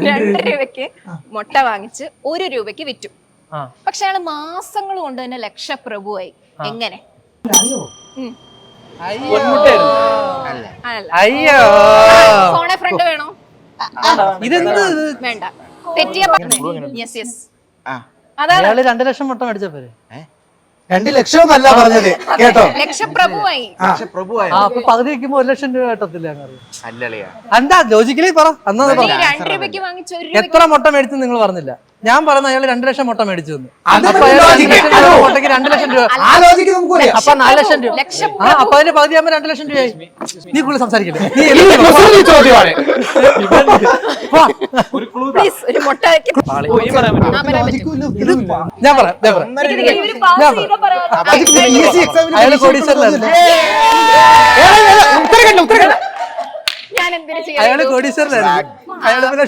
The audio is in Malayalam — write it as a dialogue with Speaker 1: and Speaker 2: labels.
Speaker 1: 2 രൂപയ്ക്ക് മുട്ട വാങ്ങിച്ച് 1 രൂപയ്ക്ക് വിറ്റു. പക്ഷെ അയാള് മാസങ്ങൾ കൊണ്ട് തന്നെ ലക്ഷപ്രഭുവായി. എങ്ങനെ?
Speaker 2: അയ്യോ
Speaker 1: ഫോണെ ഫ്രണ്ട് വേണോ?
Speaker 2: ഇതെന്ത്
Speaker 1: വേണ്ട. തെറ്റിയ യെസ് യെസ് അതാണ്
Speaker 2: 2 ലക്ഷം മുട്ട മേടിച്ച പോരെ?
Speaker 3: 2 ലക്ഷം എന്നല്ല പറഞ്ഞത് കേട്ടോ.
Speaker 1: ലക്ഷപ്രഭുവായി.
Speaker 2: അപ്പൊ പകുതി വെക്കുമ്പോ 1 ലക്ഷം രൂപ കിട്ടത്തില്ല. എന്താ ലോജിക്കലി പറ. അന്നാ
Speaker 1: 2 രൂപയ്ക്ക് വാങ്ങിച്ച 1 രൂപ
Speaker 2: എത്ര മുട്ട മേടിച്ചു നിങ്ങൾ പറഞ്ഞില്ല. ഞാൻ പറഞ്ഞ അയാൾ 2 ലക്ഷം മുട്ട മേടിച്ചു തന്നു.
Speaker 3: അത്
Speaker 2: അപ്പൊ അയാൾ 2
Speaker 3: logic.
Speaker 2: ലക്ഷം രൂപ മുട്ടയ്ക്ക് 2 ലക്ഷം രൂപ.
Speaker 3: ആ ലോജിക്ക് നമുക്ക് പറയാം.
Speaker 2: അപ്പൊ 4 ലക്ഷം രൂപ. അപ്പൊ അതിന്റെ പകുതി ആകുമ്പോ 2 ലക്ഷം രൂപയായി. നീ കൂടുതൽ സംസാരിക്കില്ലേ? നീ
Speaker 3: ചോദ്യമാണ്.
Speaker 1: പ്ലീസ് ഒരു മുട്ട
Speaker 2: ഞാൻ പറയാം അയാൾ കോടീശ്വരനായിരുന്നു.
Speaker 1: ഞാൻ എന്തിനു ചെയ്യാം?
Speaker 2: അയാള് കോടീശ്വരനായിരുന്നു. അയാള് പിന്നെ